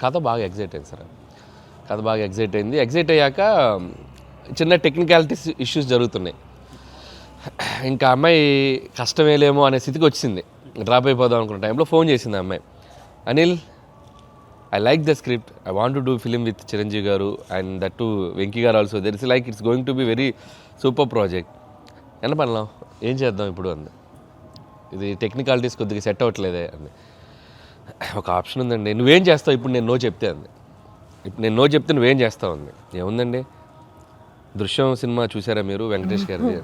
కథ బాగా ఎగ్జైట్ అయింది సార్. కథ బాగా ఎగ్జైట్ అయింది. ఎగ్జైట్ అయ్యాక చిన్న టెక్నికాలిటీస్ ఇష్యూస్ జరుగుతున్నాయి. ఇంకా అమ్మాయి కష్టమేలేమో అనే స్థితికి వచ్చింది. డ్రాప్ అయిపోదాం అనుకున్న టైంలో ఫోన్ చేసింది ఆ అమ్మాయి. Anil, I like the script, I want to do film with Chiranjeevi గారు అండ్ దట్ టు వెంకీ గారు also. There is like it's going to be very super project. ఎంత పడలాం, ఏం చేద్దాం ఇప్పుడు అంది. ఇది టెక్నికాలిటీస్ కొద్దిగా సెట్ అవ్వట్లేదే అంది. ఒక ఆప్షన్ ఉందండి, నువ్వేం చేస్తావు ఇప్పుడు నేను నో చెప్తే అంది. ఇప్పుడు నేను నో చెప్తే నువ్వేం చేస్తావు అంది. ఏముందండి, దృశ్యం సినిమా చూసారా మీరు వెంకటేష్ గారిది?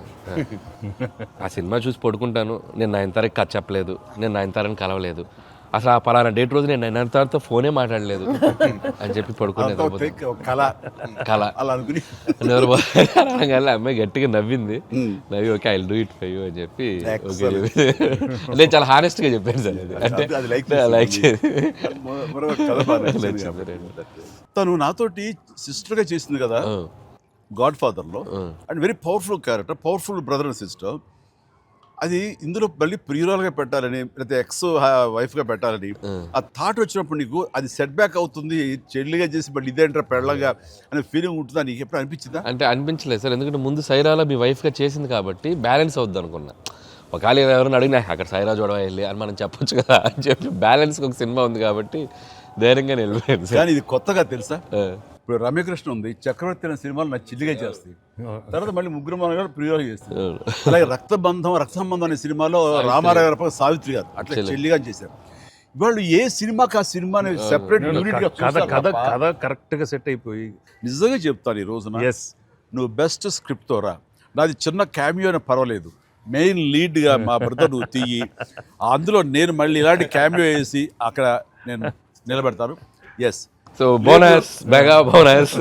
ఆ సినిమా చూసి పడుకుంటాను. నేను నయనతారకి కథ చెప్పలేదు, నేను నయనతారని కలవలేదు, అసలు ఆ పలానా డేట్ రోజు నేను నయనతారతో ఫోనే మాట్లాడలేదు అని చెప్పి పడుకునేది. కళ అనగానే అమ్మాయి గట్టిగా నవ్వింది. నవ్వి okay I will do it for you అని చెప్పి ఓకే నేను చాలా హానెస్ట్గా చెప్పాను సార్. అది అంటే లైక్ తను నాతోటి సిస్టర్గా చేసింది కదా గాడ్ ఫాదర్లో, and very powerful character, powerful brother and sister. అది ఇందులో మళ్ళీ ప్రియురాలుగా పెట్టాలని లేకపోతే ఎక్స్ వైఫ్గా పెట్టాలని ఆ థాట్ వచ్చినప్పుడు నీకు అది సెట్ బ్యాక్ అవుతుంది, చెల్లిగా చేసి మళ్ళీ ఇదేంటారా పెళ్ళగా అనే ఫీలింగ్ ఉంటుందా నీకు ఎప్పుడు అనిపించిందా? అంటే అనిపించలేదు సార్, ఎందుకంటే ముందు సైరాలో మీ వైఫ్గా చేసింది కాబట్టి బ్యాలెన్స్ అవుద్ది అనుకున్నా. ఒకవేళ ఎవరైనా అడిగినా అక్కడ సైరా చూడవా వెళ్ళి అని మనం చెప్పొచ్చు కదా అని చెప్పి బ్యాలెన్స్కి ఒక సినిమా ఉంది కాబట్టి ధైర్యంగా వెళ్ళిపోయింది. కానీ ఇది కొత్తగా తెలుసా, ఇప్పుడు రమ్యకృష్ణ ఉంది, చక్రవర్తి అనే సినిమాలు నా చిల్లిగా చేస్తాయి, తర్వాత మళ్ళీ ముగ్గురు మన ప్రియులు చేస్తారు. అలాగే రక్త సంబంధం అనే సినిమాలో రామారావు గారు సావిత్రి గారు అట్లా చెల్లిగా చేశారు. వాళ్ళు ఏ సినిమాకి ఆ సినిమాని సెపరేట్ యూనిట్ గా కథ కరెక్ట్ గా సెట్ అయిపోయి నిజంగా చెప్తాను ఈ రోజున నువ్వు బెస్ట్ స్క్రిప్ట్ తో రా, నాది చిన్న క్యామియో అని పర్వాలేదు, మెయిన్ లీడ్ గా మా బ్రదర్ నువ్వు తీయి, అందులో నేను మళ్ళీ ఇలాంటి క్యామియో వేసి అక్కడ నేను నిలబెడతాను. Yes, so bonus mega bonus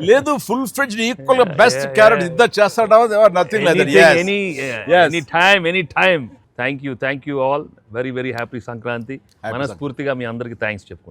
లేదు ఫుల్ ఫ్లెడ్జ్డ్ ఈక్వల్ గా బెస్ట్ క్యారెక్టర్ ఇద్దరు చేస్తాడా, nothing like that. Any time. Thank you all. Very very happy Sankranti. మనస్ఫూర్తిగా మీ అందరికి థ్యాంక్స్ చెప్పుకుంటాను.